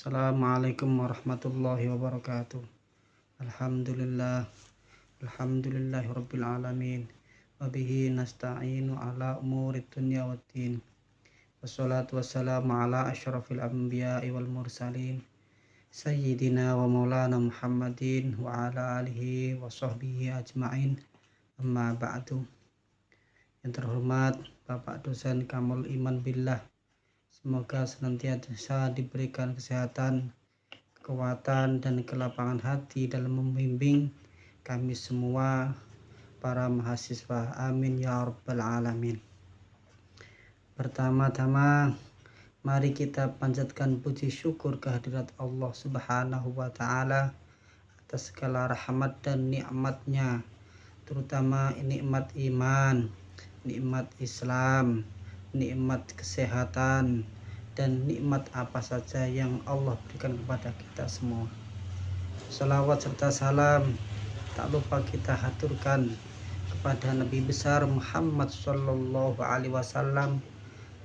Assalamualaikum warahmatullahi wabarakatuh. Alhamdulillah, alhamdulillahi rabbil alamin. Wabihi nasta'inu ala umurid dunya waddin. Wassalatu wassalamu ala asyrafil anbiya'i wal mursalin. Sayyidina wa maulana Muhammadin wa ala alihi wa sahbihi ajma'in. Amma ba'du. Yang terhormat Bapak dosen Kamul Iman Billah, semoga senantiasa diberikan kesehatan, kekuatan, dan kelapangan hati dalam membimbing kami semua para mahasiswa. Amin ya rabbal alamin. Pertama-tama, mari kita panjatkan puji syukur kehadirat Allah Subhanahu wa Ta'ala atas segala rahmat dan nikmatnya, terutama nikmat iman, nikmat Islam, nikmat kesehatan, dan nikmat apa saja yang Allah berikan kepada kita semua. Salawat serta salam tak lupa kita haturkan kepada Nabi besar Muhammad Sallallahu Alaihi Wasallam,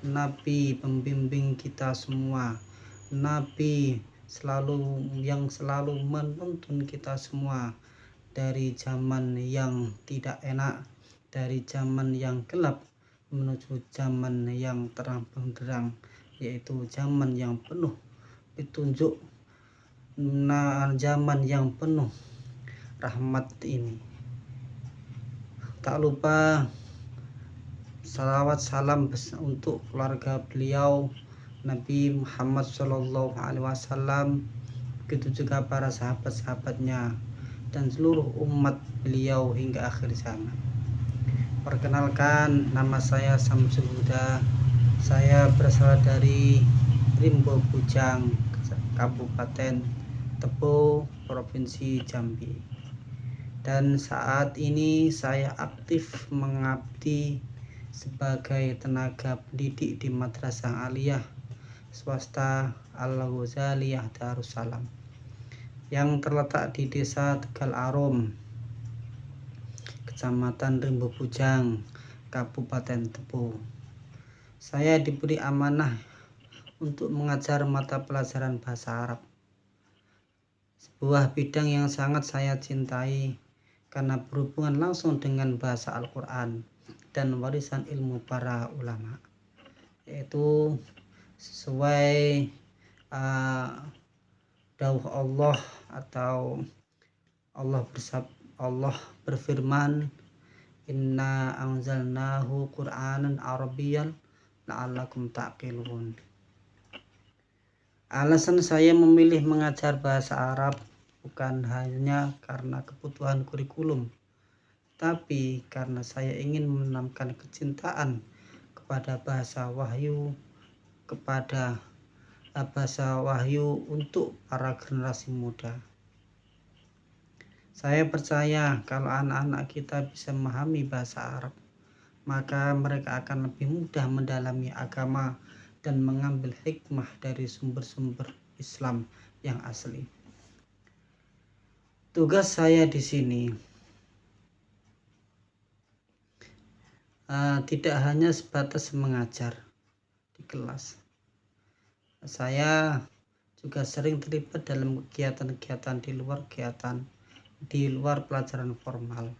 Nabi pembimbing kita semua, Nabi yang selalu menuntun kita semua dari zaman yang tidak enak, dari zaman yang gelap menuju zaman yang terang benderang, yaitu zaman yang penuh petunjuk, zaman yang penuh rahmat ini. Tak lupa salawat salam untuk keluarga beliau Nabi Muhammad Sallallahu Alaihi Wasallam, begitu juga para sahabat-sahabatnya dan seluruh umat beliau hingga akhir zaman. Perkenalkan, nama saya Samsul Huda. Saya berasal dari Rimbo Bujang, Kabupaten Tebo, Provinsi Jambi. Dan saat ini saya aktif mengabdi sebagai tenaga pendidik di Madrasah Aliyah Swasta Al-Ghazaliyah Darussalam yang terletak di Desa Tegal Arum, Kecamatan Rimbo Bujang, Kabupaten Tebo. Saya diberi amanah untuk mengajar mata pelajaran bahasa Arab, sebuah bidang yang sangat saya cintai karena berhubungan langsung dengan bahasa Al-Quran dan warisan ilmu para ulama, yaitu sesuai dawuh Allah, atau Allah berfirman, inna anzalnahu qur'anan arabiyyan la'allakum ta'qilun. Alasan saya memilih mengajar bahasa Arab bukan hanya karena kebutuhan kurikulum, tapi karena saya ingin menanamkan kecintaan kepada bahasa wahyu, untuk para generasi muda. Saya percaya kalau anak-anak kita bisa memahami bahasa Arab, maka mereka akan lebih mudah mendalami agama dan mengambil hikmah dari sumber-sumber Islam yang asli. Tugas saya di sini tidak hanya sebatas mengajar di kelas. Saya juga sering terlibat dalam kegiatan-kegiatan di luar pelajaran formal,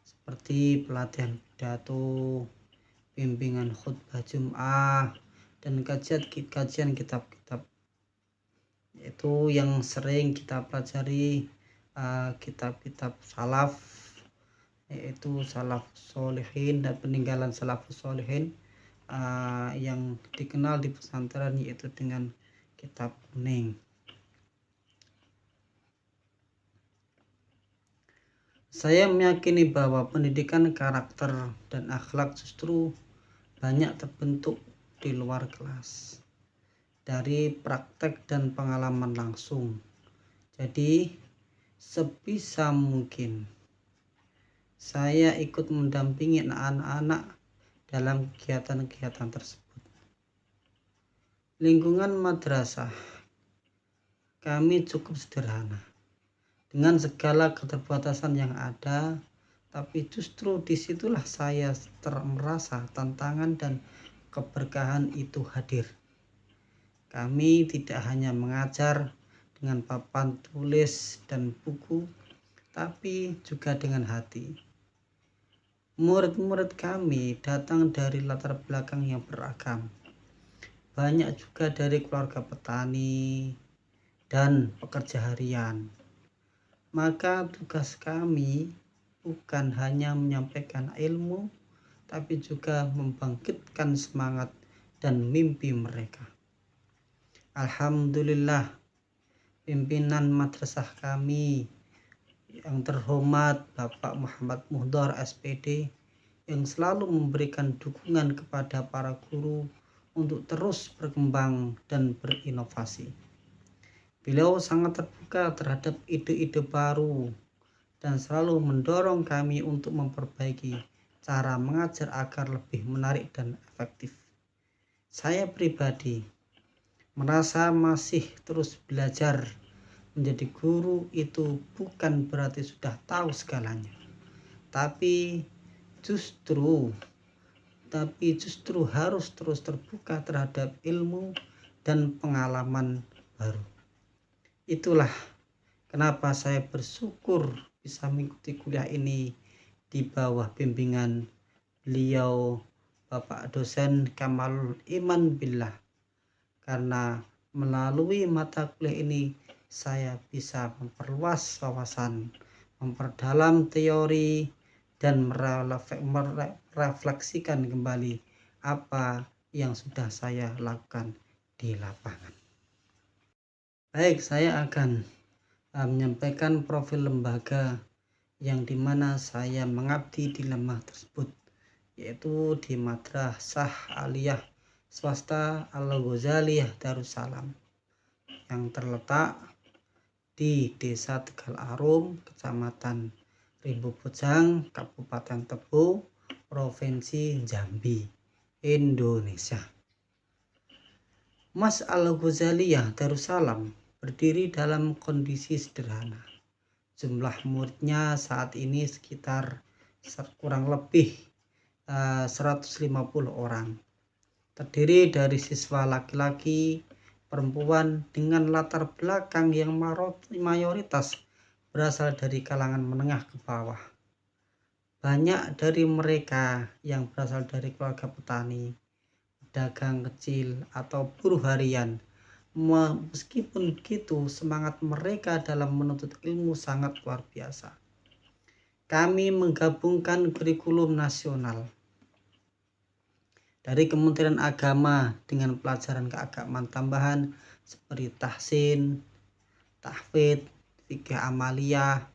seperti pelatihan pidato, bimbingan khutbah Jum'ah, dan kajian kitab-kitab. Itu yang sering kita pelajari, kitab-kitab salaf, yaitu salaf solihin dan peninggalan salafus solihin, yang dikenal di pesantren yaitu dengan kitab kuning. Saya meyakini bahwa pendidikan karakter dan akhlak justru banyak terbentuk di luar kelas, dari praktek dan pengalaman langsung. Jadi sebisa mungkin saya ikut mendampingi anak-anak dalam kegiatan-kegiatan tersebut. Lingkungan madrasah kami cukup sederhana dengan segala keterbatasan yang ada, tapi justru disitulah saya merasa tantangan dan keberkahan itu hadir. Kami tidak hanya mengajar dengan papan tulis dan buku, tapi juga dengan hati. Murid-murid kami datang dari latar belakang yang beragam. Banyak juga dari keluarga petani dan pekerja harian. Maka tugas kami bukan hanya menyampaikan ilmu, tapi juga membangkitkan semangat dan mimpi mereka. Alhamdulillah, pimpinan madrasah kami yang terhormat Bapak Muhammad Muhdar SPD yang selalu memberikan dukungan kepada para guru untuk terus berkembang dan berinovasi. Beliau sangat terbuka terhadap ide-ide baru dan selalu mendorong kami untuk memperbaiki cara mengajar agar lebih menarik dan efektif. Saya pribadi merasa masih terus belajar. Menjadi guru itu bukan berarti sudah tahu segalanya, tapi justru harus terus terbuka terhadap ilmu dan pengalaman baru. Itulah kenapa saya bersyukur bisa mengikuti kuliah ini di bawah bimbingan beliau Bapak dosen Kamalul Iman Billah. Karena melalui mata kuliah ini saya bisa memperluas wawasan, memperdalam teori, dan merefleksikan kembali apa yang sudah saya lakukan di lapangan. Baik, saya akan menyampaikan profil lembaga yang dimana saya mengabdi di lembaga tersebut, yaitu di Madrasah Aliyah Swasta Al-Ghazaliyah Darussalam yang terletak di Desa Tegal Arum, Kecamatan Rimbo Bojang, Kabupaten Tebo, Provinsi Jambi, Indonesia. Mas Al-Ghazaliyah Darussalam berdiri dalam kondisi sederhana. Jumlah muridnya saat ini sekitar kurang lebih 150 orang. Terdiri dari siswa laki-laki, perempuan dengan latar belakang yang mayoritas berasal dari kalangan menengah ke bawah. Banyak dari mereka yang berasal dari keluarga petani, pedagang kecil, atau buruh harian. Meskipun begitu, semangat mereka dalam menuntut ilmu sangat luar biasa. Kami menggabungkan kurikulum nasional dari Kementerian Agama dengan pelajaran keagamaan tambahan seperti tahsin, tahfidz, fikih amaliyah,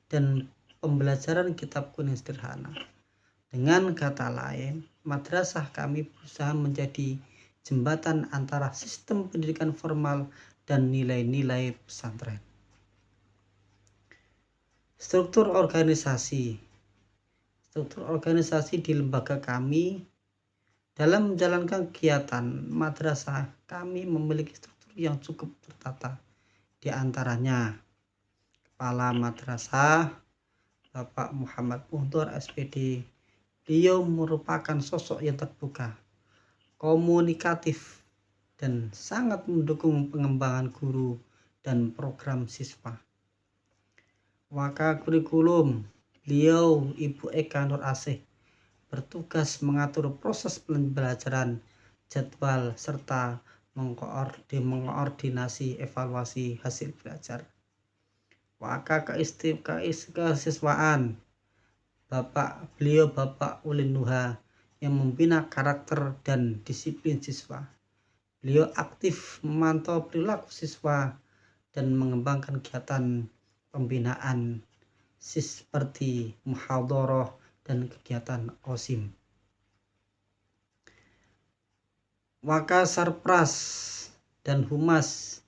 dan pembelajaran kitab kuning sederhana. Dengan kata lain, madrasah kami berusaha menjadi jembatan antara sistem pendidikan formal dan nilai-nilai pesantren. Struktur organisasi di lembaga kami dalam menjalankan kegiatan madrasah kami memiliki struktur yang cukup tertata. Di antaranya Kepala Madrasah Bapak Muhammad Muhdar SPD. Beliau merupakan sosok yang terbuka, komunikatif, dan sangat mendukung pengembangan guru dan program siswa. Wakakurikulum beliau Ibu Eka Nur Asih bertugas mengatur proses pembelajaran, jadwal, serta mengkoordinasi evaluasi hasil belajar. Wakakesiswaan beliau Bapak Ulin Nuha yang membina karakter dan disiplin siswa. Beliau aktif memantau perilaku siswa dan mengembangkan kegiatan pembinaan seperti muhadharah dan kegiatan OSIM. Wakasarpras dan Humas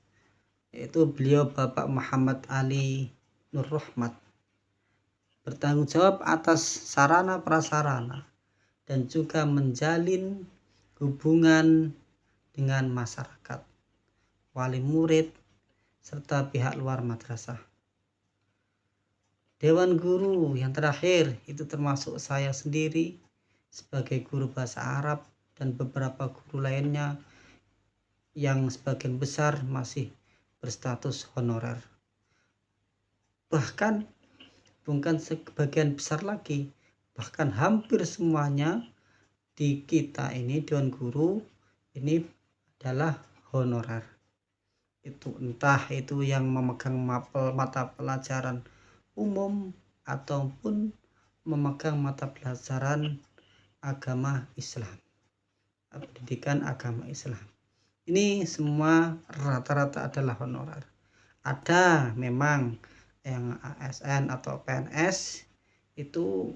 yaitu beliau Bapak Muhammad Ali Nur Rahmat bertanggung jawab atas sarana prasarana dan juga menjalin hubungan dengan masyarakat, wali murid, serta pihak luar madrasah. Dewan guru yang terakhir itu termasuk saya sendiri sebagai guru bahasa Arab dan beberapa guru lainnya yang sebagian besar masih berstatus honorer. Bahkan bukan sebagian besar lagi, bahkan hampir semuanya di kita ini Dewan Guru ini adalah honorer. Itu entah itu yang memegang mata pelajaran umum ataupun memegang mata pelajaran agama Islam, pendidikan agama Islam. Ini semua rata-rata adalah honorer. Ada memang yang ASN atau PNS itu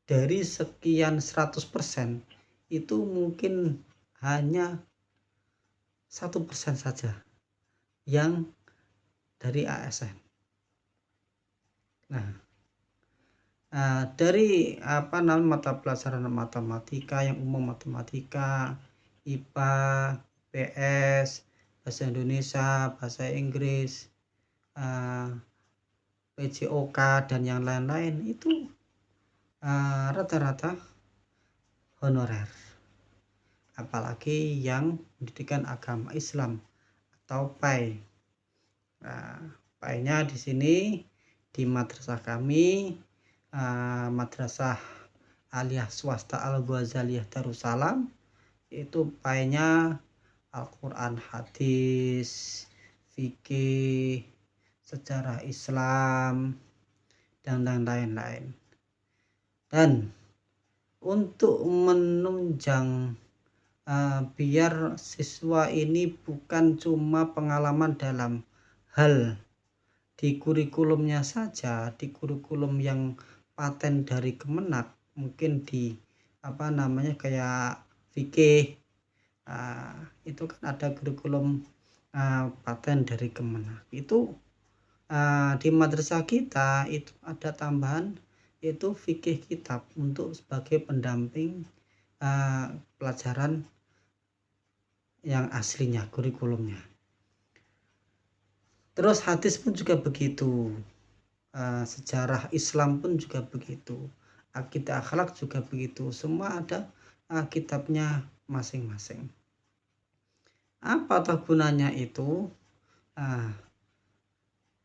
dari sekian 100% itu mungkin hanya 1% saja yang dari ASN. Nah, dari mata pelajaran matematika yang umum, matematika, IPA, IPS, bahasa Indonesia, bahasa Inggris, PJOK dan yang lain-lain itu rata-rata honorer. Apalagi yang pendidikan agama Islam atau PAI. PAI-nya di sini di madrasah kami, Madrasah Aliyah Swasta Al-Ghazaliyah Darussalam, itu PAI-nya Al-Quran, hadis, fikih, sejarah Islam, dan lain-lain. Dan untuk menunjang biar siswa ini bukan cuma pengalaman dalam hal di kurikulumnya saja, di kurikulum yang paten dari Kemenak, mungkin di kayak fikih, itu kan ada kurikulum paten dari Kemenak. Itu di madrasah kita itu ada tambahan, itu fikih kitab untuk sebagai pendamping pelajaran yang aslinya, kurikulumnya. Terus hadis pun juga begitu, sejarah Islam pun juga begitu, akidah akhlak juga begitu, semua ada kitabnya masing-masing. Apa toh gunanya itu?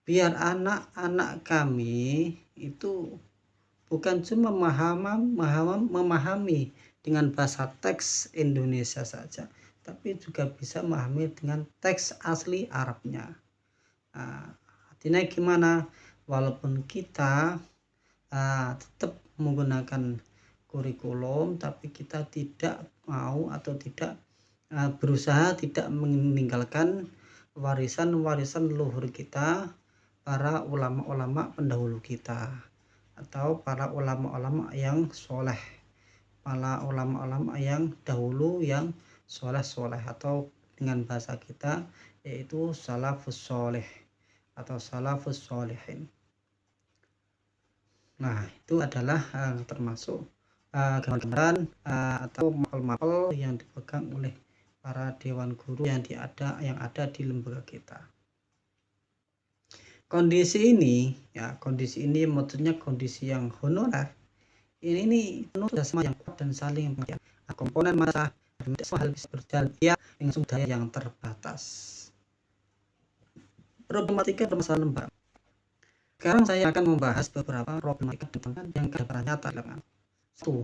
Biar anak-anak kami itu bukan cuma memahami dengan bahasa teks Indonesia saja, tapi juga bisa memahami dengan teks asli Arabnya. Artinya gimana? Walaupun kita tetap menggunakan kurikulum, tapi kita tidak mau atau tidak berusaha tidak meninggalkan warisan-warisan leluhur kita, para ulama-ulama pendahulu kita, atau para ulama-ulama yang soleh, para ulama-ulama yang dahulu yang soleh-soleh, atau dengan bahasa kita yaitu salafus soleh atau salafus solehin. Nah, itu adalah termasuk gambaran atau mapel-mapel yang dipegang oleh para dewan guru yang ada di lembaga kita. Kondisi ini maksudnya kondisi yang honorer ini penuh sama yang kuat dan saling pengertian. Komponen masa semua hal bisa berjalan dengan sumber daya yang terbatas. Problematika permasalahan lembaga. Sekarang saya akan membahas beberapa problematika yang kedatangan nyata dengan 1.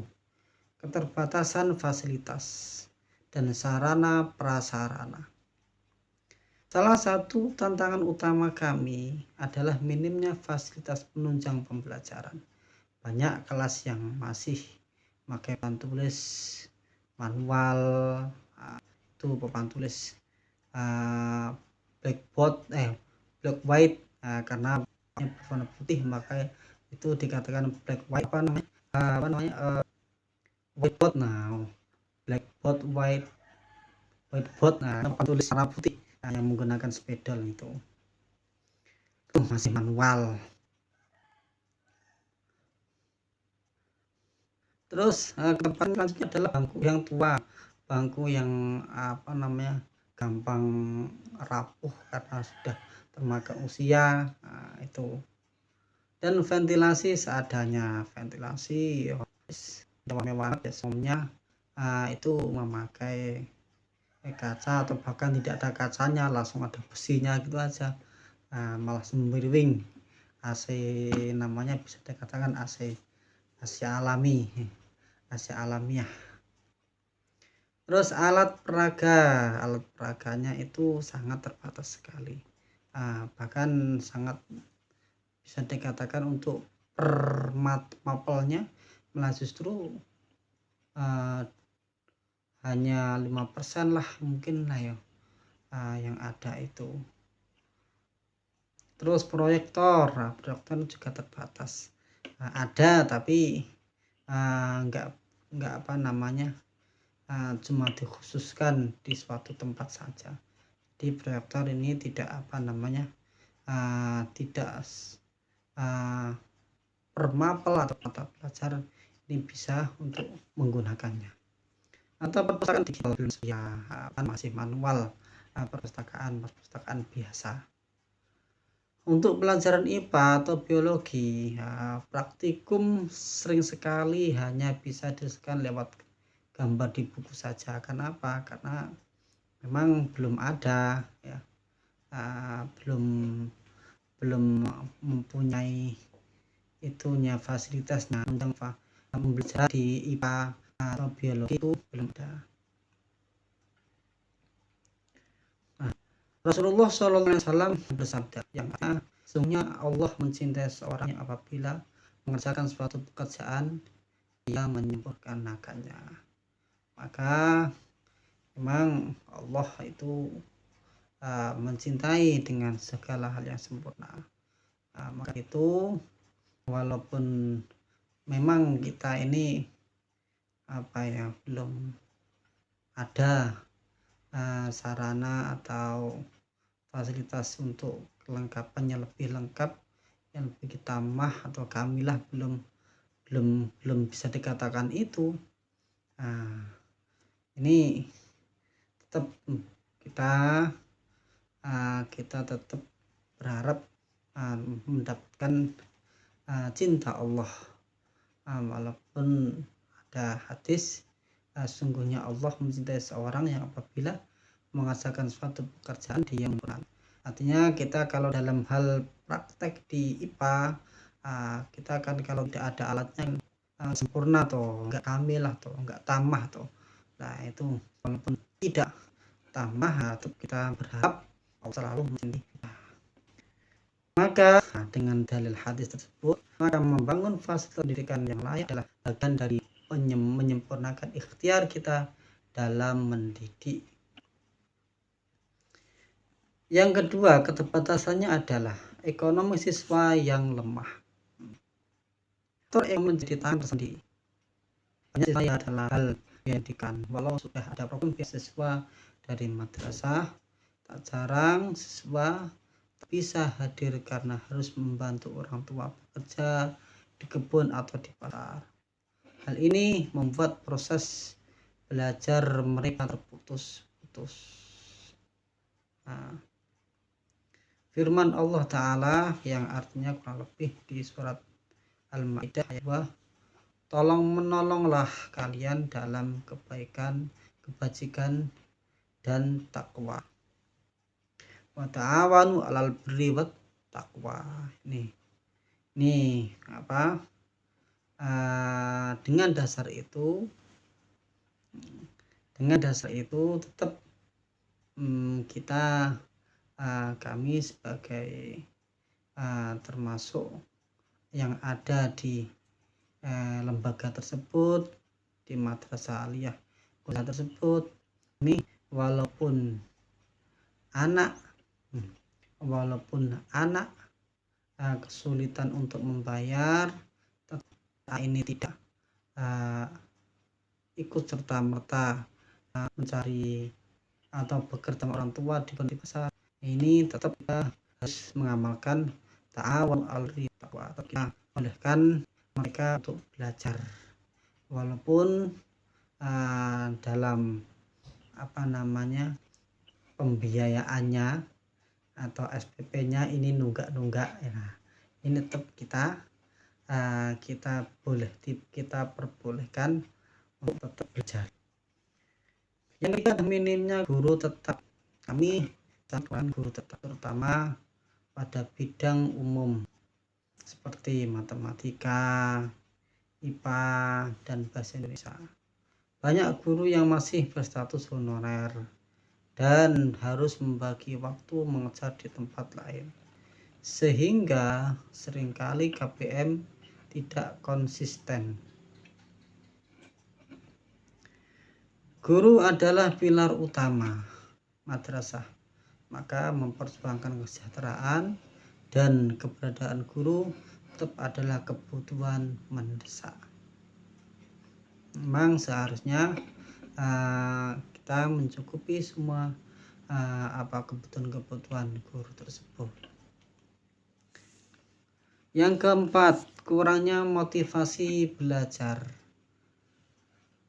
Keterbatasan fasilitas dan sarana prasarana. Salah satu tantangan utama kami adalah minimnya fasilitas penunjang pembelajaran. Banyak kelas yang masih pakai papan tulis manual, itu papan tulis black white, karena berwarna putih maka itu dikatakan black white, whiteboard. Nah, blackboard, whiteboard, papan tulis warna putih yang menggunakan spidol itu masih manual. Terus kedepan selanjutnya adalah bangku yang tua, bangku yang gampang rapuh karena sudah termakan usia, itu. Dan ventilasi seadanya, ventilasi mewah biasanya itu memakai kaca atau bahkan tidak ada kacanya, langsung ada besinya gitu aja. Malah semiriwing. AC namanya bisa dikatakan AC alami, AC alamiah. Terus alat peraganya itu sangat terbatas sekali. Bahkan sangat bisa dikatakan untuk per mapelnya malah justru hanya 5% lah mungkin lah ya yang ada itu. Terus proyektor juga terbatas, ada tapi enggak apa namanya, cuma dikhususkan di suatu tempat saja. Di proyektor ini tidak apa namanya, tidak per mapel atau mata pelajaran ini bisa untuk menggunakannya. Atau perpustakaan digital ya kan masih manual, perpustakaan biasa. Untuk pelajaran IPA atau biologi, praktikum sering sekali hanya bisa diselesaikan lewat gambar di buku saja. Kenapa? Karena memang belum ada ya, belum mempunyai itunya fasilitasnya untuk belajar di IPA atau biologi itu belum ada. Rasulullah SAW bersabda yang sesungguhnya Allah mencintai seorang yang apabila mengerjakan suatu pekerjaan dia menyempurnakannya. Maka memang Allah itu mencintai dengan segala hal yang sempurna. Maka itu walaupun memang kita ini belum ada sarana atau fasilitas untuk kelengkapannya lebih lengkap, yang lebih tamah atau kamilah belum bisa dikatakan itu. Ini tetap kita tetap berharap mendapatkan cinta Allah, walaupun ada hadis sungguhnya Allah mencintai seorang yang apabila mengerjakan suatu pekerjaan dia menyempurnakan. Artinya kita kalau dalam hal praktek di IPA, kita kan kalau tidak ada alatnya sempurna atau enggak kamil atau enggak tamah atau nah itu walaupun tidak tamah atau kita berharap Allah selalu mencintai kita. Maka dengan dalil hadis tersebut, maka membangun fasilitas pendidikan yang layak adalah bagian dari menyempurnakan ikhtiar kita dalam mendidik. Yang kedua, keterbatasannya adalah ekonomi siswa yang lemah. Faktor yang menjadi tantangan tersendiri. Banyak siswa yang adalah hal pendidikan. Walau sudah ada program beasiswa dari madrasah, tak jarang siswa bisa hadir karena harus membantu orang tua bekerja di kebun atau di pasar. Hal ini membuat proses belajar mereka terputus-putus. Firman Allah Ta'ala yang artinya kurang lebih di surat Al-Ma'idah ayat 2, tolong menolonglah kalian dalam kebaikan, kebajikan, dan takwa. Wa ta'awanu 'alal birri wat taqwa. Ini apa? Dengan dasar itu tetap kita kami sebagai termasuk yang ada di lembaga tersebut, di madrasah aliyah kuliah tersebut, ini walaupun anak kesulitan untuk membayar, ini tidak ikut serta-merta mencari atau bekerja sama orang tua di pasar. Ini tetap kita harus mengamalkan ta'awun 'alal birri wat taqwa, atau kita bolehkan mereka untuk belajar walaupun dalam pembiayaannya atau SPP-nya ini nunggak ya. Ini tetap kita perbolehkan untuk tetap belajar. Yang ketiga, minimnya guru tetap. Kami sangat guru tetap, terutama pada bidang umum seperti matematika, IPA, dan bahasa Indonesia. Banyak guru yang masih berstatus honorer dan harus membagi waktu mengajar di tempat lain, sehingga seringkali KPM tidak konsisten. Guru adalah pilar utama madrasah, maka memperjuangkan kesejahteraan dan keberadaan guru tetap adalah kebutuhan mendesak. Memang seharusnya kita mencukupi semua kebutuhan guru tersebut. Yang keempat, kurangnya motivasi belajar.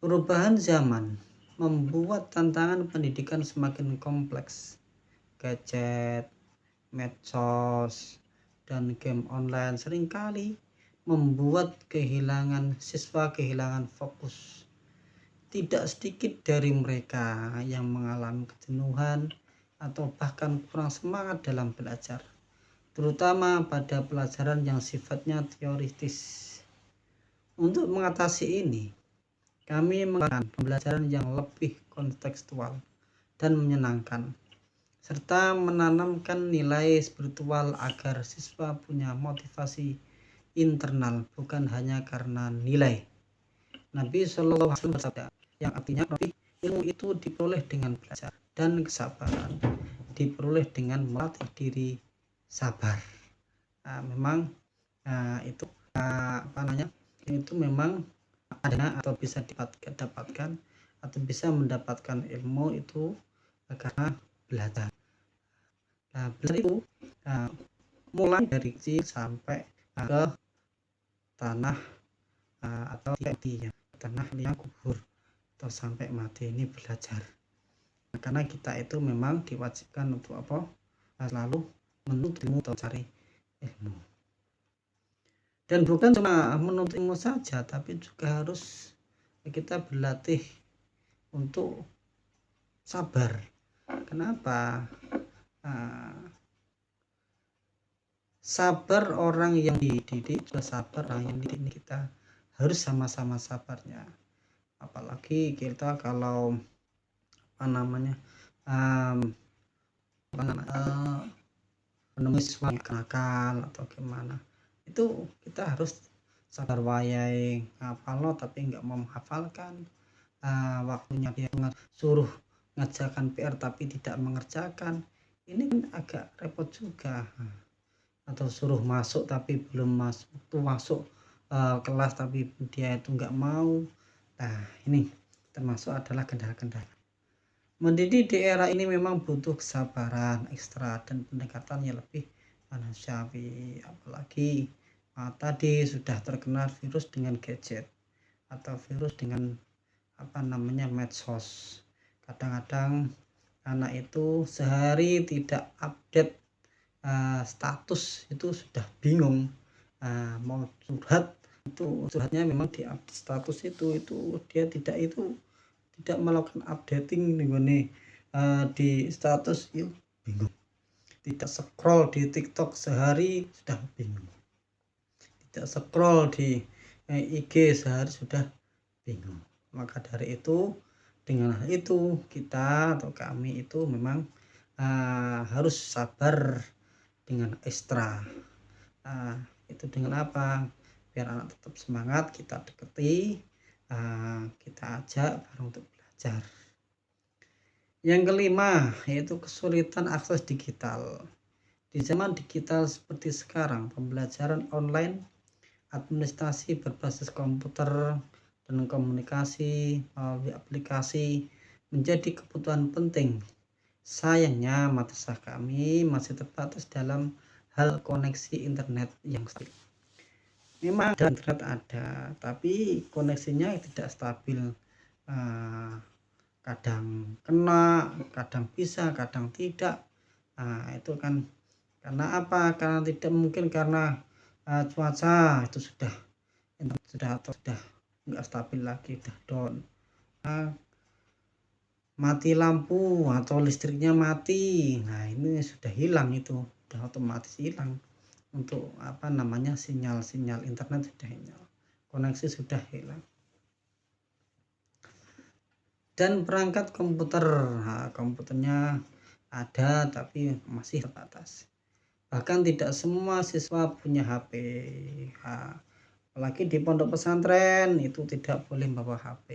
Perubahan zaman membuat tantangan pendidikan semakin kompleks. Gadget, medsos, dan game online seringkali membuat siswa kehilangan fokus. Tidak sedikit dari mereka yang mengalami kejenuhan atau bahkan kurang semangat dalam belajar, terutama pada pelajaran yang sifatnya teoritis. Untuk mengatasi ini, kami menggunakan pembelajaran yang lebih kontekstual dan menyenangkan, serta menanamkan nilai spiritual agar siswa punya motivasi internal, bukan hanya karena nilai. Nabi Shallallahu Alaihi Wasallam bersabda, yang artinya ilmu itu diperoleh dengan belajar, dan kesabaran diperoleh dengan melatih diri sabar. Memang itu itu memang ada atau bisa didapatkan atau bisa mendapatkan ilmu itu karena belajar. Belajar itu mulai dari kecil sampai ke tanah atau di tanah liang kubur atau sampai mati, ini belajar. Karena kita itu memang diwajibkan untuk selalu menuntut ilmu atau cari ilmu. Dan bukan cuma menuntut ilmu saja, tapi juga harus kita berlatih untuk sabar. Kenapa? Sabar orang yang dididik juga sabar orang yang dididik. Kita harus sama-sama sabarnya. Apalagi kita kalau menemui siswa yang nakal atau gimana, itu kita harus sabar wayai ngapalo tapi nggak mau menghafalkan. Waktunya dia suruh ngerjakan PR tapi tidak mengerjakan, ini kan agak repot juga. Atau suruh masuk tapi belum masuk kelas tapi dia itu nggak mau. Nah, ini termasuk adalah kendala-kendala. Mendidik di era ini memang butuh kesabaran ekstra dan pendekatan yang lebih manusiawi. Apalagi tadi sudah terkena virus dengan gadget atau virus dengan medsos. Kadang-kadang anak itu sehari tidak update status itu sudah bingung. Mau curhatnya memang di update status itu dia tidak melakukan updating di status itu bingung. Tidak scroll di TikTok sehari sudah bingung. Tidak scroll di IG sehari sudah bingung. Maka dari itu, dengan hal itu kita atau kami itu memang harus sabar dengan ekstra. Itu dengan apa? Biar anak tetap semangat, kita deketi, kita ajak bareng untuk belajar. Yang kelima, yaitu kesulitan akses digital. Di zaman digital seperti sekarang, pembelajaran online, administrasi berbasis komputer, dan komunikasi melalui aplikasi menjadi kebutuhan penting. Sayangnya madrasah kami masih terbatas dalam hal koneksi internet yang stabil. Memang ada internet ada, tapi koneksinya tidak stabil. Kadang kena, kadang bisa, kadang tidak. Itu kan karena apa? Karena tidak mungkin karena cuaca itu sudah nggak stabil lagi, sudah down. mati lampu atau listriknya mati, nah ini sudah hilang, itu sudah otomatis hilang. Untuk sinyal-sinyal internet sudah hilang, koneksi sudah hilang. Dan perangkat komputer, nah, komputernya ada tapi masih terbatas. Bahkan tidak semua siswa punya HP. Nah, apalagi di pondok pesantren itu tidak boleh bawa HP.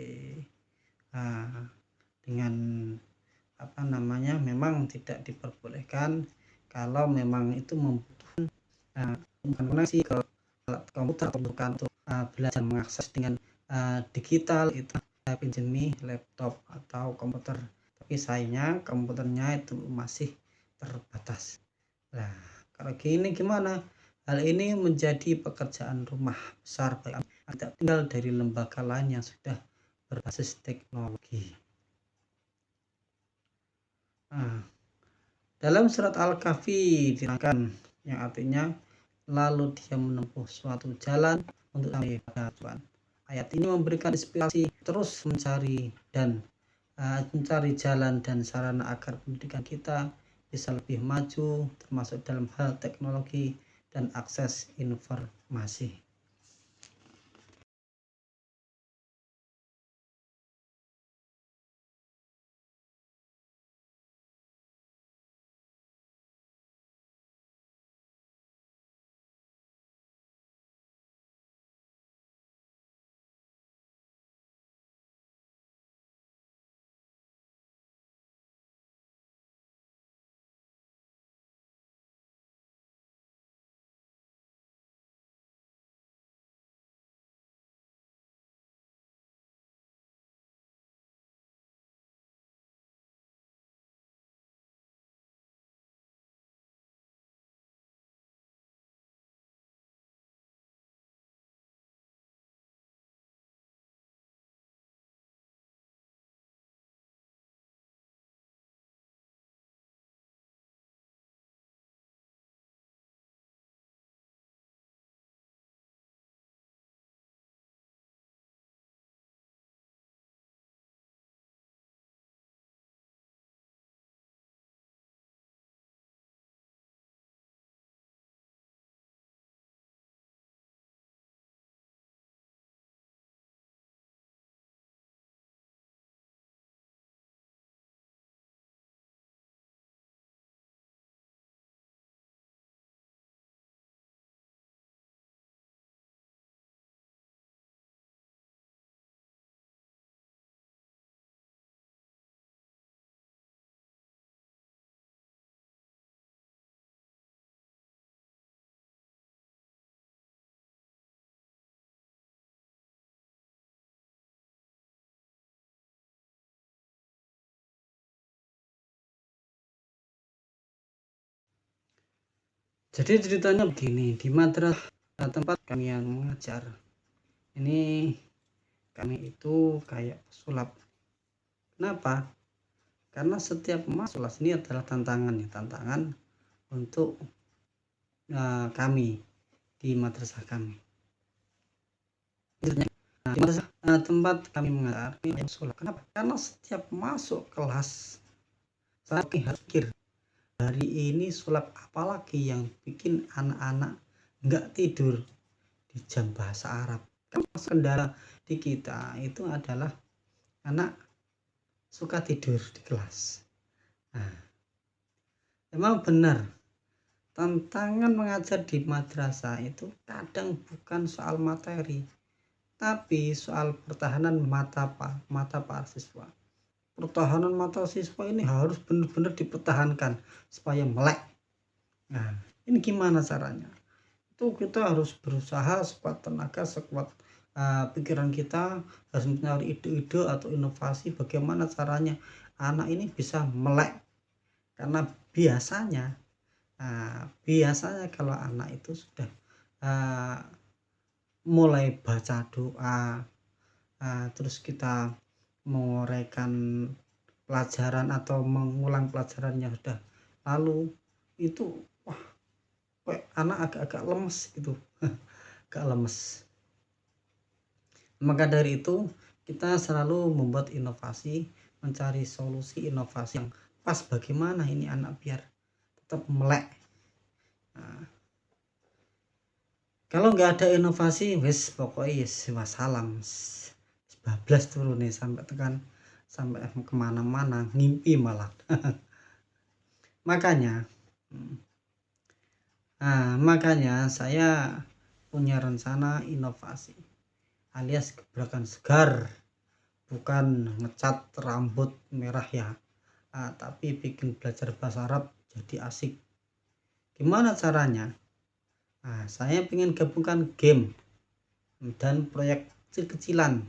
Nah, dengan memang tidak diperbolehkan kalau memang itu membutuhkan koneksi ke alat komputer atau bukan untuk belajar mengakses dengan digital, itu saya pinjami laptop atau komputer, tapi sayangnya komputernya itu masih terbatas. Nah, kalau gini gimana? Hal ini menjadi pekerjaan rumah besar bagi kami, tidak tinggal dari lembaga lain yang sudah berbasis teknologi. Nah, dalam surat Al-Kahfi diterangkan, yang artinya lalu dia menempuh suatu jalan untuk sampai pada tujuan. Ayat ini memberikan inspirasi terus mencari jalan dan sarana agar pendidikan kita bisa lebih maju, termasuk dalam hal teknologi dan akses informasi. Jadi ceritanya begini, di madrasah tempat kami yang mengajar ini, kami itu kayak pesulap. Kenapa? Karena setiap masuk kelas ini adalah tantangan untuk kami di madrasah kami. Di madrasah tempat kami mengajar ini pesulap. Kenapa? Karena setiap masuk kelas saya harus pikir, hari ini sulap apalagi yang bikin anak-anak nggak tidur di jam bahasa Arab. Kan kendala di kita itu adalah anak suka tidur di kelas. Nah, emang benar, tantangan mengajar di madrasah itu kadang bukan soal materi, tapi soal pertahanan mata para siswa. Pertahanan mata siswa ini harus benar-benar dipertahankan supaya melek. Nah, ini gimana caranya? Itu kita harus berusaha sekuat tenaga, sekuat pikiran kita, harus mencari ide-ide atau inovasi bagaimana caranya anak ini bisa melek. Karena biasanya kalau anak itu sudah mulai baca doa, terus kita menguraikan pelajaran atau mengulang pelajaran yang sudah lalu, itu anak agak-agak lemes gitu. Agak lemes. Maka dari itu kita selalu membuat inovasi mencari solusi inovasi yang pas, bagaimana ini anak biar tetap melek. Nah, kalau nggak ada inovasi wis pokoknya yes wassalam, bablas turun nih sampai kemana-mana, ngimpi malah. makanya makanya saya punya rencana inovasi alias gebrakan segar, bukan ngecat rambut merah ya, tapi bikin belajar bahasa Arab jadi asik. Gimana caranya? Saya ingin gabungkan game dan proyek kecil-kecilan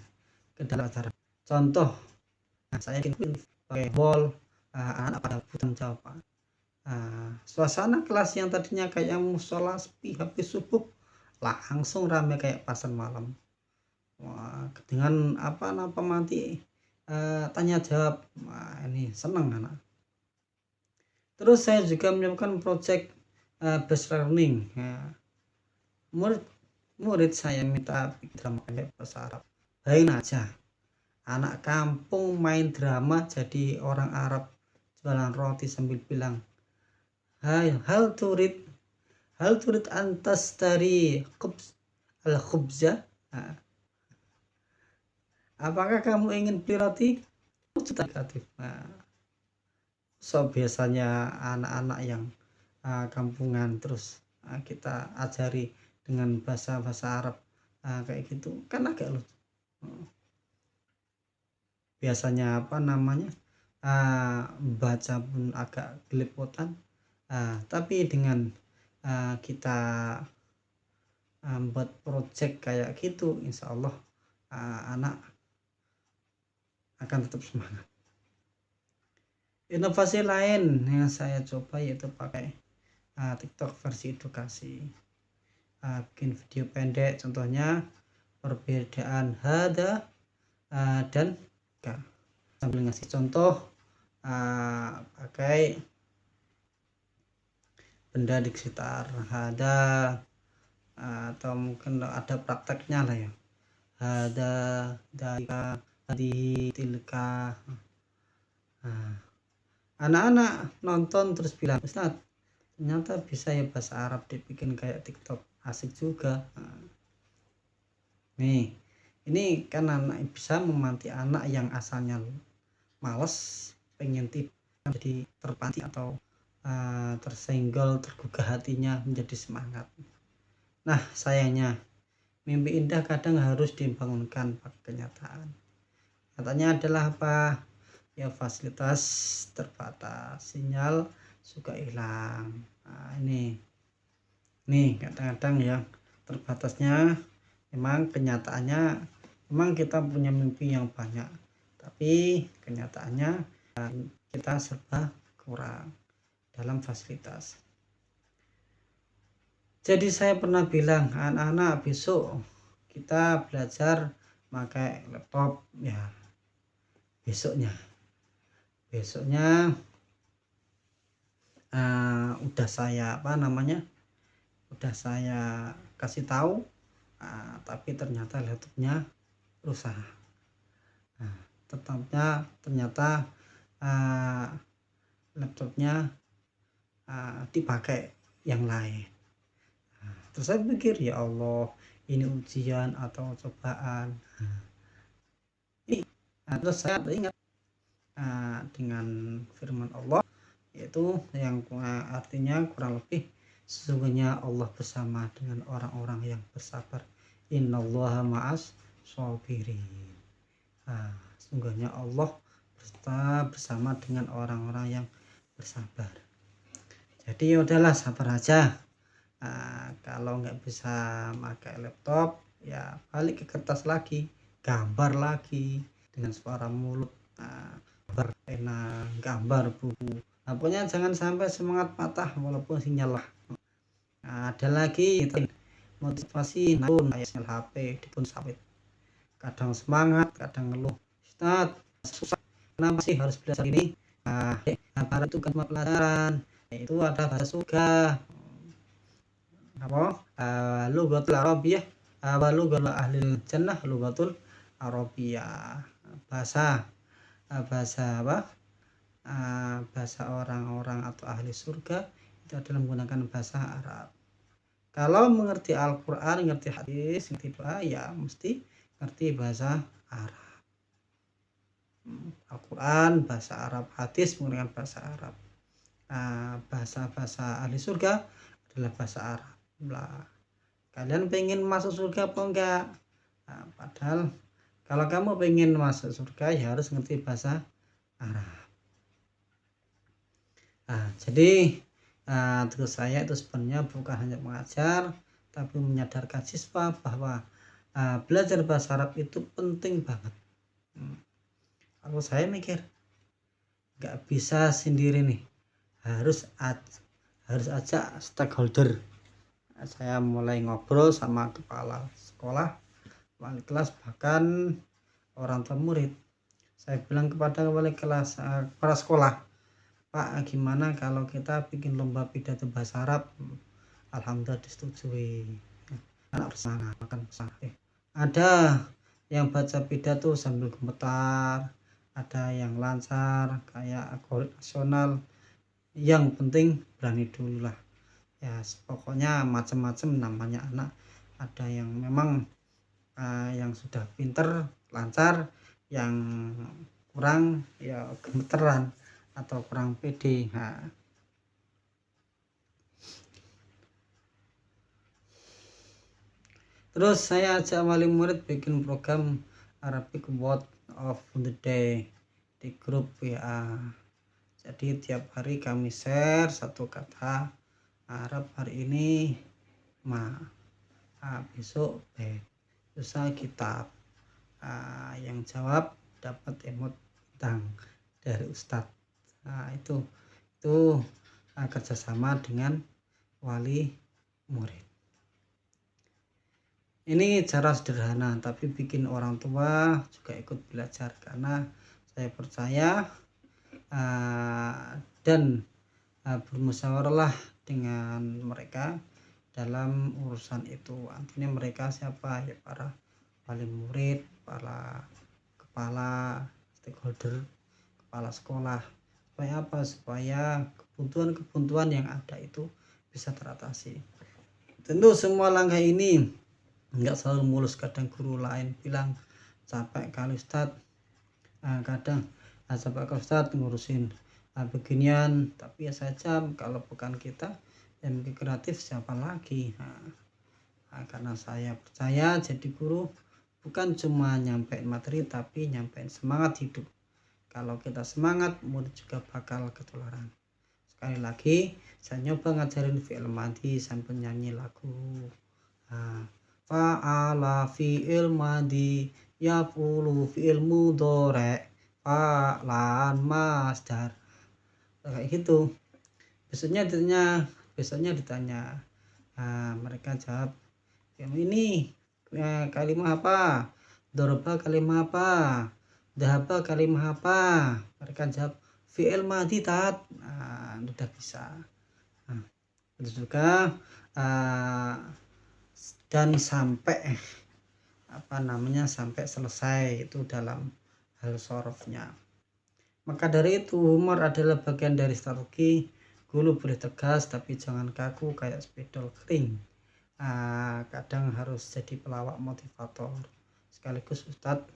ke dalam acara. Contoh, saya ingin pakai ball, anak pada bertanggung jawab. Suasana kelas yang tadinya kayak musola sepi habis subuh langsung rame kayak pasar malam. Wah, dengan pemanti tanya jawab. Wah, ini senang anak. Terus saya juga menyiapkan project based learning. Murid saya minta drama pendek bahasa Arab. Bayangin aja, anak kampung main drama jadi orang Arab jualan roti sambil bilang, "Hai, hal turid antas dari al-khubza? Apakah kamu ingin beli roti?" Kreatif. So biasanya anak-anak yang kampungan terus kita ajari dengan bahasa Arab kayak gitu kan agak lucu. Biasanya baca pun agak gelepotan, tapi dengan kita buat project kayak gitu, insya Allah anak akan tetap semangat. Inovasi lain yang saya coba yaitu pakai TikTok versi edukasi, bikin video pendek, contohnya perbedaan hada dan ka, sambil ngasih contoh pakai benda di sekitar hada, atau mungkin ada prakteknya lah ya, hada, dalika, hadi, tilka. Anak-anak nonton terus bilang, "Ustaz, ternyata bisa ya bahasa Arab dibikin kayak TikTok, asik juga." Nih, ini kan anak bisa memanti anak yang asalnya males, pengen tidur, jadi terpanti atau tersenggol, tergugah hatinya menjadi semangat. Nah, sayangnya mimpi indah kadang harus dibangunkan pakai kenyataan. Katanya adalah apa? Ya fasilitas terbatas, sinyal suka hilang. Ini kadang-kadang ya terbatasnya. Memang kenyataannya memang kita punya mimpi yang banyak, tapi kenyataannya kita serba kurang dalam fasilitas. Jadi saya pernah bilang, anak-anak besok kita belajar pakai laptop ya. Besoknya udah saya udah saya kasih tahu, tapi ternyata laptopnya rusak. Ternyata laptopnya dipakai yang lain. Terus saya pikir, ya Allah, ini ujian atau cobaan. Terus saya ingat dengan firman Allah, yaitu yang artinya kurang lebih, sesungguhnya Allah bersama dengan orang-orang yang bersabar. Innallaha ma'as shabirin. Sesungguhnya Allah bersama dengan orang-orang yang bersabar. Jadi udahlah, sabar aja. Kalau nggak bisa pakai laptop ya balik ke kertas lagi, gambar lagi dengan suara mulut, gambar pena, gambar buku. Pokoknya jangan sampai semangat patah walaupun sinyal lah. Ada lagi motivasi namun kayak sinyal HP di pun sawit. Kadang semangat, kadang ngeluh. Ustaz, susah. Kenapa sih harus belajar ini? Barat itu kan pelajaran. Itu ada bahasa surga. Lughatul Arabiyah wa lughatul ahlil jannah lughatul Arabiyah. Bahasa bahasa apa? Bahasa orang-orang atau ahli surga itu adalah menggunakan bahasa Arab. Kalau mengerti Al-Quran, ngerti hadis, ngerti doa, ya mesti ngerti bahasa Arab. Al-Quran bahasa Arab, hadis menggunakan bahasa Arab. Bahasa-bahasa ahli surga adalah bahasa Arab. Lah, kalian pengen masuk surga apa enggak? Padahal kalau kamu pengen masuk surga ya harus ngerti bahasa Arab. Jadi tugas saya itu sebenarnya bukan hanya mengajar, tapi menyadarkan siswa bahwa belajar bahasa Arab itu penting banget. Kalau saya mikir nggak bisa sendiri nih, harus ajak stakeholder. Saya mulai ngobrol sama kepala sekolah, wali kelas, bahkan orang tua murid. Saya bilang kepada wali kelas, kepala sekolah, Pak, gimana kalau kita bikin lomba pidato bahasa Arab? Alhamdulillah disetujui. Anak bersemangat, makan pesantren. Ada yang baca pidato sambil gemetar, ada yang lancar kayak Akhorit Nasional. Yang penting berani dulu lah. Ya pokoknya macam-macam namanya anak. Ada yang memang yang sudah pinter, lancar, yang kurang ya gemeteran atau kurang pede. Terus saya ajak wali murid bikin program Arabic Word of the Day di grup WA. Jadi tiap hari kami share satu kata Arab, hari ini besok lusa kitab. Yang jawab dapat emot bintang dari Ustadz. Itu kerjasama dengan wali murid. Ini cara sederhana tapi bikin orang tua juga ikut belajar, karena saya percaya dan bermusyawarah dengan mereka dalam urusan itu. Artinya mereka siapa? Ya para wali murid, para kepala stakeholder, kepala sekolah. Supaya apa? Supaya kebutuhan yang ada itu bisa teratasi. Tentu semua langkah ini nggak selalu mulus. Kadang guru lain bilang capek kali Ustadz, kadang capek kali Ustadz ngurusin beginian, tapi ya saja kalau bukan kita yang kreatif siapa lagi. Karena saya percaya jadi guru bukan cuma nyampein materi, tapi nyampein semangat hidup. Kalau kita semangat, murid juga bakal ketularan. Sekali lagi saya nyoba ngajarin fi'il madhi sambil nyanyi lagu. Fa'ala fi'il madhi, yaf'ulu fi'il mudhari', fa'lan masdar. Kayak gitu. Besoknya ditanya, mereka jawab, ini kalimah apa? Doroba kalimah apa? Dahaba kalimah apa? Mereka jawab fi'il madhi tat. Udah bisa. Itu juga dan sampai sampai selesai itu dalam hal sorofnya. Maka dari itu humor adalah bagian dari strategi. Guru boleh tegas tapi jangan kaku kayak spidol kering. Kadang harus jadi pelawak motivator sekaligus ustadz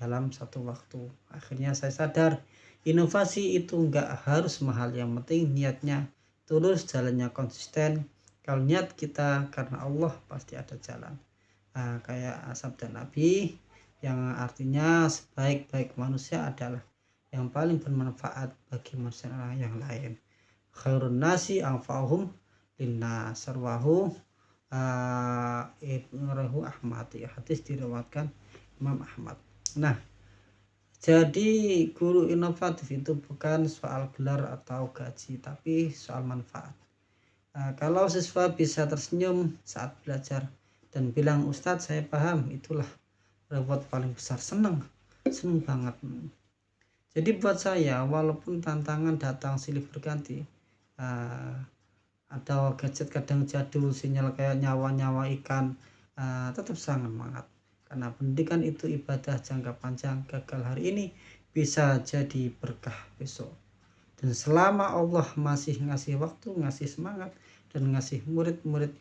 dalam satu waktu. Akhirnya saya sadar inovasi itu enggak harus mahal, yang penting niatnya tulus, jalannya konsisten. Kalau niat kita karena Allah, pasti ada jalan. Kayak sabda Nabi yang artinya sebaik-baik manusia adalah yang paling bermanfaat bagi manusia yang lain. Khairun nasi anfa'uhum linnas, sarwahu Ibnu Ahmad. Hadis diriwayatkan Imam Ahmad. Nah, jadi guru inovatif itu bukan soal gelar atau gaji, tapi soal manfaat. Kalau siswa bisa tersenyum saat belajar dan bilang Ustadz saya paham, itulah reward paling besar. Seneng banget. Jadi buat saya, walaupun tantangan datang silih berganti, atau gadget kadang jadul, sinyal kayak nyawa ikan, tetap sangat semangat. Karena pendidikan itu ibadah jangka panjang. Gagal hari ini bisa jadi berkah besok. Dan selama Allah masih ngasih waktu, ngasih semangat, dan ngasih murid-murid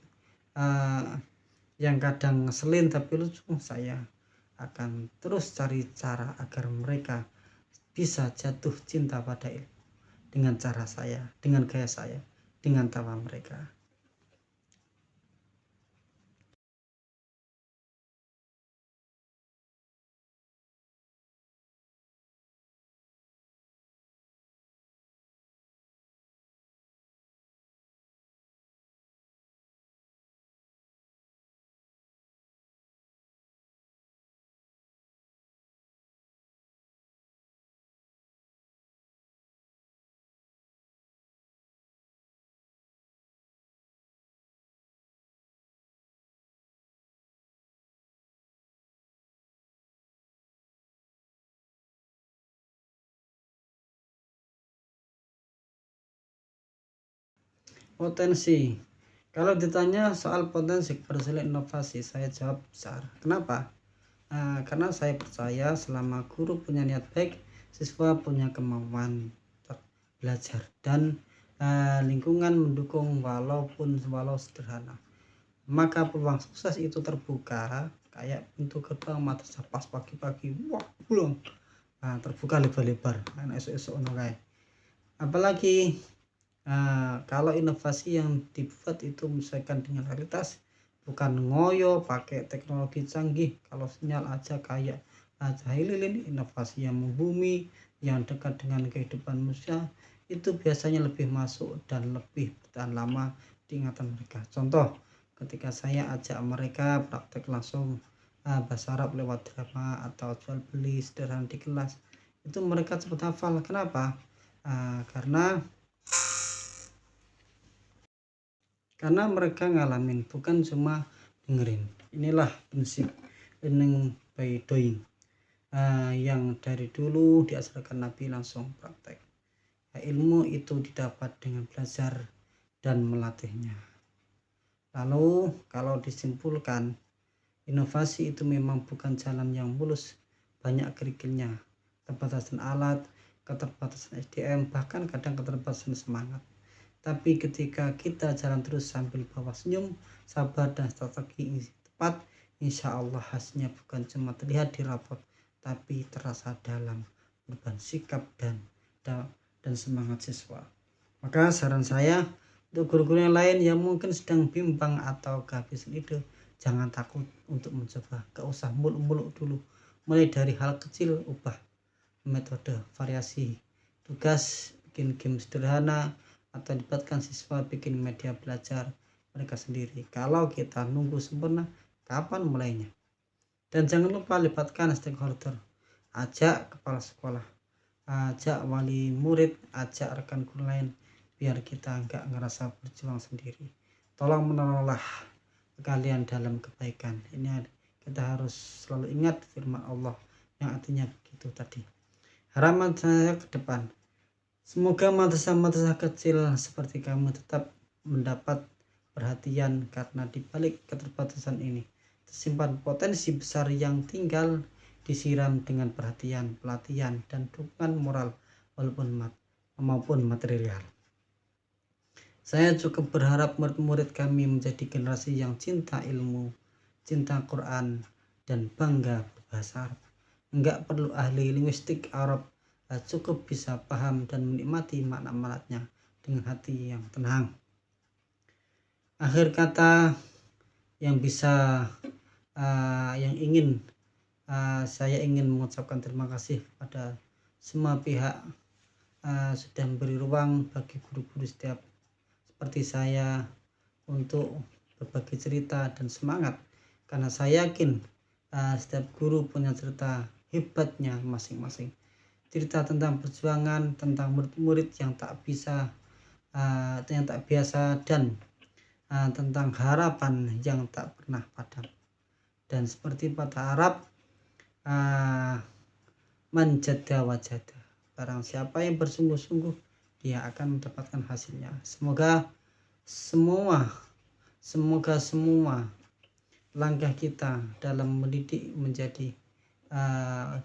yang kadang ngeselin tapi lucu, saya akan terus cari cara agar mereka bisa jatuh cinta pada ilmu dengan cara saya, dengan gaya saya, dengan tawa mereka. Potensi. Kalau ditanya soal potensi keberhasilan inovasi, saya jawab besar. Kenapa? Karena saya percaya selama guru punya niat baik, siswa punya kemauan belajar, dan lingkungan mendukung walau sederhana, maka peluang sukses itu terbuka kayak pintu gerbang madrasah pas pagi-pagi. Wah, belum terbuka lebar-lebar, esok-esok apalagi kalau inovasi yang dibuat itu menyesuaikan dengan realitas, bukan ngoyo pakai teknologi canggih. Kalau sinyal aja kayak Lilin, inovasi yang membumi, yang dekat dengan kehidupan manusia, itu biasanya lebih masuk dan lebih bertahan lama di ingatan mereka. Contoh, ketika saya ajak mereka praktek langsung bahasa Arab lewat drama atau jual beli sederhana di kelas, itu mereka cepat hafal. Kenapa? Karena mereka ngalamin, bukan cuma dengerin. Inilah prinsip learning by doing yang dari dulu diajarkan Nabi, langsung praktek. Ilmu itu didapat dengan belajar dan melatihnya. Lalu kalau disimpulkan, inovasi itu memang bukan jalan yang mulus, banyak kerikilnya, keterbatasan alat, keterbatasan SDM, bahkan kadang keterbatasan semangat. Tapi ketika kita jalan terus sambil bawa senyum, sabar, dan strategi tepat, insya Allah hasilnya bukan cuma terlihat di rapot, tapi terasa dalam beban sikap dan semangat siswa. Maka saran saya untuk guru-guru yang lain yang mungkin sedang bimbang atau kehabisan ide, jangan takut untuk mencoba. Gak usah muluk-muluk dulu. Mulai dari hal kecil, ubah metode, variasi tugas, bikin game sederhana, atau libatkan siswa bikin media belajar mereka sendiri. Kalau kita nunggu sempurna, kapan mulainya? Dan jangan lupa libatkan stakeholder, ajak kepala sekolah, ajak wali murid, ajak rekan guru lain, biar kita nggak ngerasa berjuang sendiri. Tolong menolonglah kalian dalam kebaikan. Ini kita harus selalu ingat firman Allah yang artinya begitu tadi. Harapan saya ke depan, semoga madrasah-madrasah kecil seperti kamu tetap mendapat perhatian, karena di balik keterbatasan ini tersimpan potensi besar yang tinggal disiram dengan perhatian, pelatihan, dan dukungan moral maupun material. Saya cukup berharap murid-murid kami menjadi generasi yang cinta ilmu, cinta Quran, dan bangga berbahasa Arab. Enggak perlu ahli linguistik Arab, cukup bisa paham dan menikmati makna-maknanya dengan hati yang tenang. Akhir kata yang saya ingin mengucapkan terima kasih kepada semua pihak sudah memberi ruang bagi guru-guru setiap seperti saya untuk berbagi cerita dan semangat, karena saya yakin setiap guru punya cerita hebatnya masing-masing. Cerita tentang perjuangan, tentang murid-murid yang tak biasa, dan tentang harapan yang tak pernah padam. Dan seperti patah Arab, manjada wajada, barang siapa yang bersungguh-sungguh, dia akan mendapatkan hasilnya. Semoga semua langkah kita dalam mendidik menjadi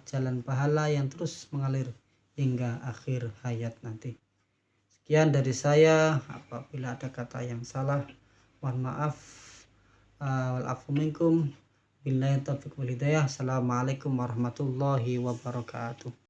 jalan pahala yang terus mengalir hingga akhir hayat nanti. Sekian dari saya, apabila ada kata yang salah mohon maaf. Wal afu minkum. Billahi taufiq wal hidayah. Assalamualaikum warahmatullahi wabarakatuh.